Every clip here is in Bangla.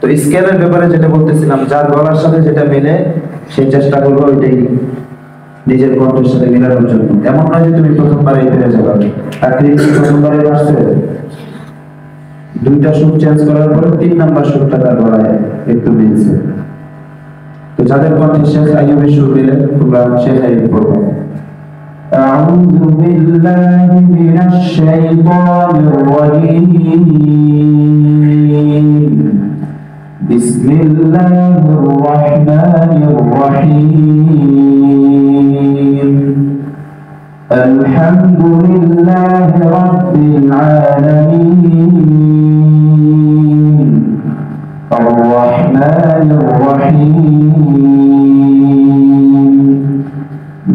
তো স্কেলের ব্যাপারে যেটা বলতেছিলাম, যার গলার সাথে যেটা মেলে সেই চেষ্টা করবো ওইটাই নিজের কণ্ঠের সাথে মেলানোর জন্য। এমন নয় যে তুমি প্রথমবারই পেরে যাবে। আকৃতি প্রথমবারে আসছে, দুইটা সুর চেঞ্জ করার পরে 3 নাম্বার সুরটা তার গলায় একটু মিলছে। তো যাদের কণ্ঠে শেখ আইয়ুবের সুর মিলে তোমরা শেখ আইয়ুব পড়বে। أعوذ بالله من الشيطان الرجيم بسم الله الرحمن الرحيم الحمد لله رب العالمين الرحمن الرحيم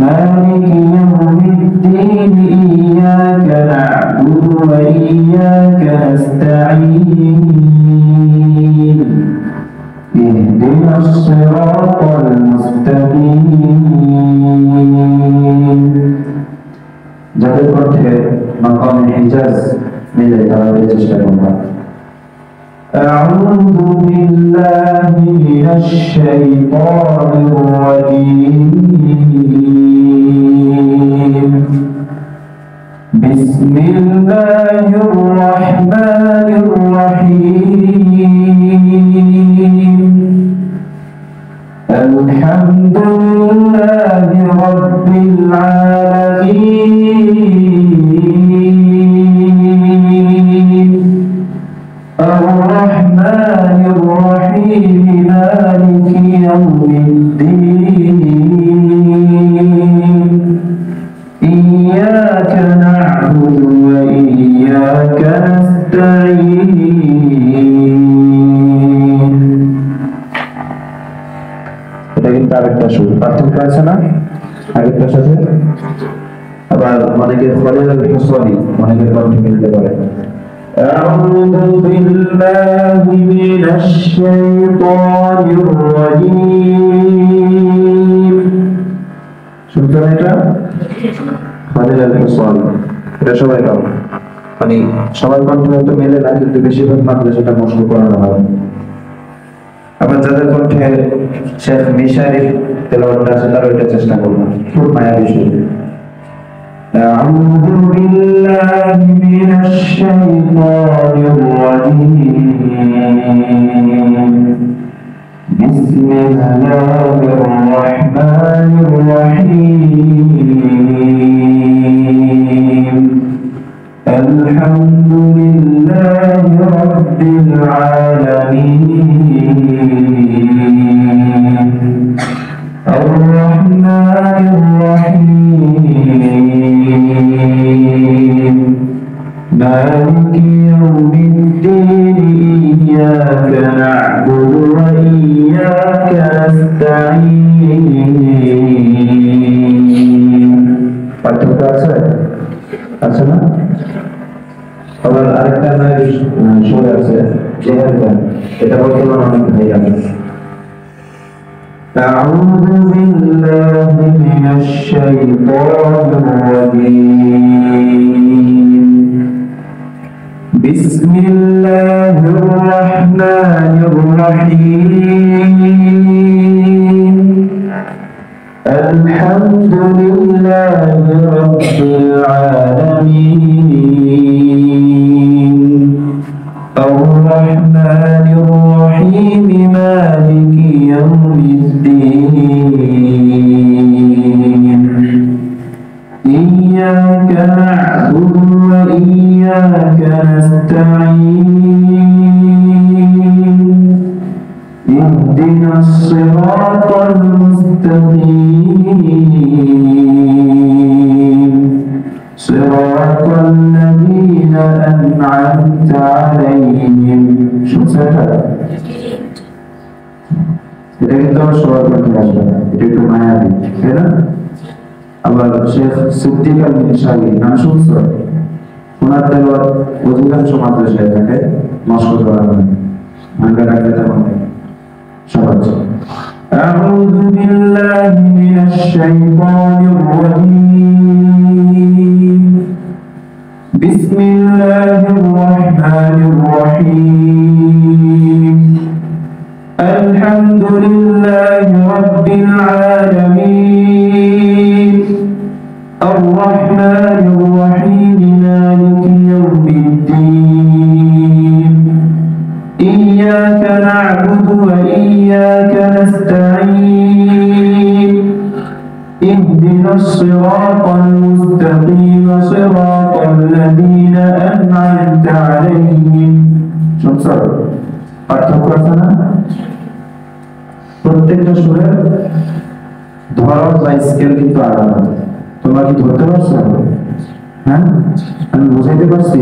مالك يوم الدين إياك نعبد وإياك نستعين اهدنا الصراط المستقيم যাদের পথে মাকামে হিজাজ মিলে তারা চেষ্টা করবে। أعوذ بالله من الشيطان الرجيم بسم الله الرحمن الرحيم الحمد لله رب العالمين الرحمن الرحيم مالك يوم الدين إياك نعبد وإياك نستعين। এটা কিন্তু আরেকটা সুর, পার্থক্য আছে না আরেকটার সাথে? আবার অনেকের খলিল আল হুসাইনি অনেকের কণ্ঠে মিলতে পারে। أعوذ بالله من الشيطان الرجيم শুনছেন এটা? খলিল আল হুসাইনি এটা সবাই পাবে, মানে সবার কণ্ঠে হয়তো মেলে না, কিন্তু বেশিরভাগ মাত্রা সেটা মশগুল করানো হয়। আবার যাদের কণ্ঠে শেখ মিশারির তেলাওয়াতটা আছে তারা ওইটা চেষ্টা করবে, খুব মায়াবী সুর। أعوذ بالله من الشيطان الرجيم بسم الله الرحمن الرحيم الحمد لله رب العالمين الرحمن الرحيم مالك يوم الدين إياك نعبد وإياك نستعين পার্থক্য আছে আছে না? আবার আরেকটা সুর আছে জেহারটা, এটা বর্তমানে অনেক ভাই আছে। أعوذ بالله من الشيطان الرجيم بسم الله الرحمن الرحيم الحمد لله رب العالمين الرحمن الرحيم مالك يوم الدين إياك نعبد وإياك نستعين اهدنا الصراط المستقيم صراط الذين أنعمت عليهم شو سهل এটা কিন্তু আমার সবার করতে আসবে না, এটা একটু মায়াবী, তাই না? আবার শেখ সিদ্দিক আল মিনশাওয়ি নাম শুনছো? ওনার তেলাওয়াত অধিকাংশ মাদ্রাসায় থাকে, মশক করা হয়, ভাঙ্গা রাখতে তেমন সহজ। أعوذ بالله من الشيطان الرجيم بسم الله الرحمن الرحيم إياك نعبد وإياك نستعين اهدنا الصراط المستقيم صراط الذين أنعمت عليهم شمسر পার্থক্য আছে না প্রত্যেকটা সুরের ধরন বা স্কেল কিন্তু আলাদা তোমরা কি ধরতে পারছো হ্যাঁ আমি বুঝাইতে পারছি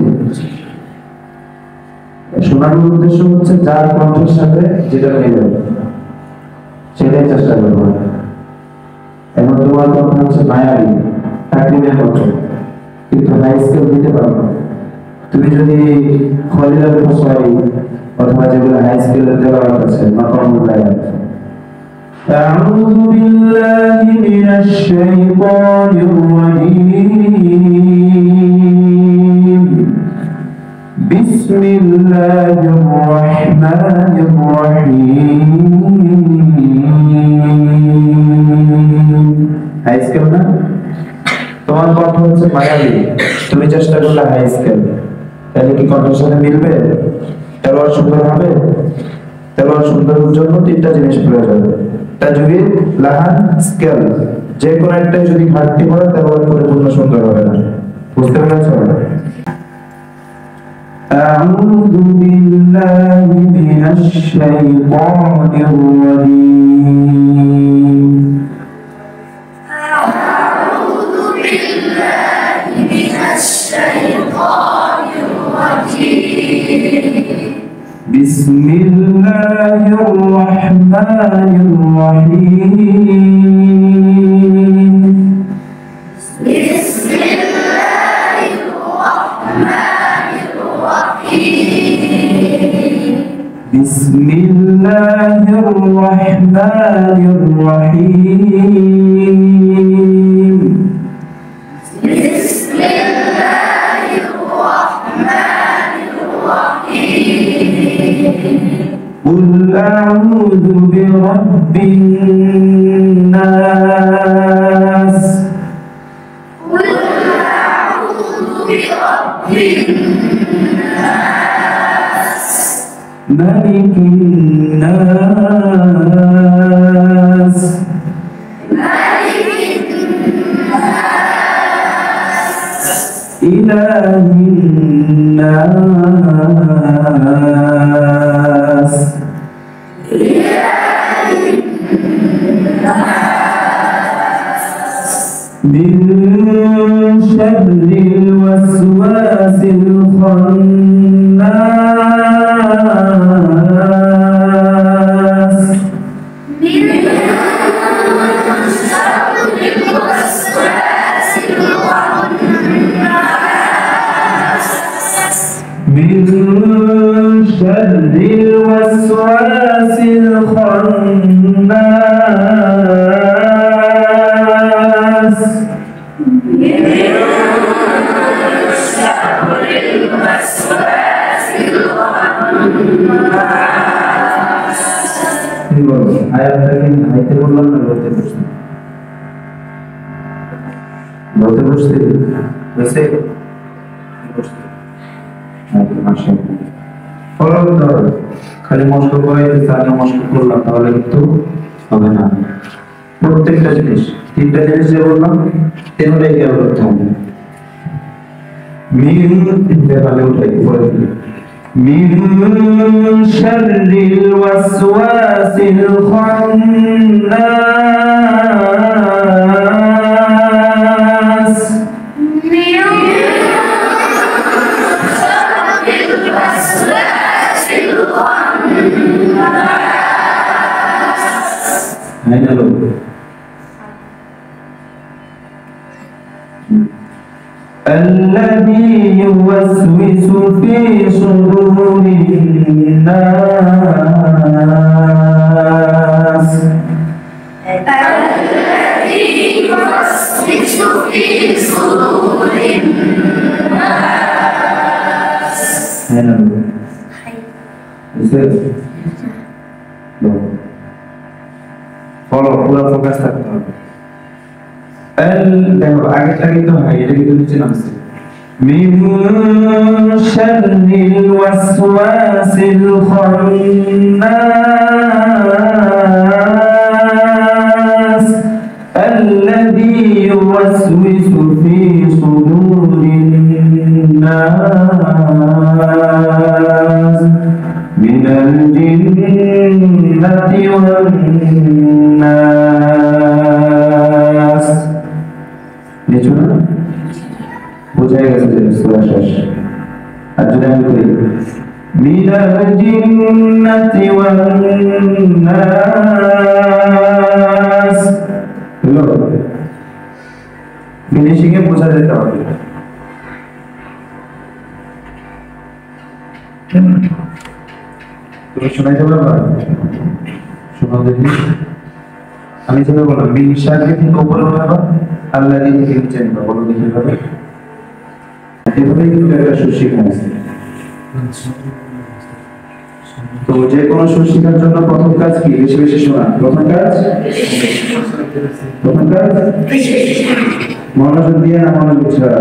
শোনানোর উদ্দেশ্য হচ্ছে যার কণ্ঠের সাথে যেটা মিলে সেটাই চেষ্টা করবো এখন তোমার কণ্ঠ হচ্ছে মায়াবী তাকলিমের কণ্ঠ কিন্তু হাই স্কেল দিতে পারো তুমি যদি খলিলার ফসলি অথবা যেগুলো হাই স্কেলের তেলাওয়াত আছে মাকামুল আয়াত أعوذ بالله من الشيطان الرجيم بسم الله الرحمن الرحيم হাই স্কেল না তোমার কণ্ঠ হচ্ছে মায়াবী তুমি চেষ্টা করলে হাই স্কেল তাহলে কি কণ্ঠের সাথে মিলবে তেলাওয়াত সুন্দর হবে তেলাওয়াত সুন্দরের জন্য তিনটা জিনিস প্রয়োজন তাজউইদ লাহান স্কেল যে কোনো একটা যদি ঘাটতি হয় তেলাওয়াত পরিপূর্ণ সুন্দর হবে না বুঝতে পেরেছো أعوذ بالله من الشيطان الرجيم أعوذ بالله من الشيطان الرجيم بسم الله الرحمن الرحيم بسم الله الرحمن الرحيم بسم الله الرحمن الرحيم بسم الله الرحمن الرحيم قل أعوذ برب الناس قل أعوذ برب الناس ملك الناس ملك الناس إله الناس من شر الوسواس الخناس من شر الوسواس الخناس আয়াতটাকে হাইতে বললাম না বলতে বসতে বসে খালি মস্ক করে মস্ক করলাম তাহলে কিন্তু হবে না প্রত্যেকটা জিনিস তিনটা জিনিস যে বললাম তিনটাই খেয়াল করতে হবে মিন দেখালে উঠাই পরে من شر الوسواس الخناس الذي يوسوس في صدور الناس الذي يوسوس في صدور الناس ফলো পুরো ফোকাস থাকতে হবে দেখো আগে তো হয় এটা কিন্তু নিচে নামছে من شر الوسواس الخناس الذي يوسوس في صدور الناس من الجنة والناس. নিচুনা বুঝাই গেছে যে সূরা শেষ। আর যদি আমি করি মিনাল জিন্নাতি ওয়ান নাস, হলো ফিনিশিং এ বোঝা যেতে হবে। তুমি শোনাইতে পারবা? শোনাও দেখি। আমি যেটা বললাম মিন শাররি থেকে উপরে উঠাবা, আল্লাহর থেকে নিচে নিবা, বলো দেখি হবে। এভাবেই কিন্তু একটা সুর শিখা আছে। তো যে কোনো সুর শেখার জন্য প্রথম কাজ কি? বেশি বেশি শোনা। প্রথম কাজ মনোযোগ দিয়ে না মনোযোগ ছাড়া?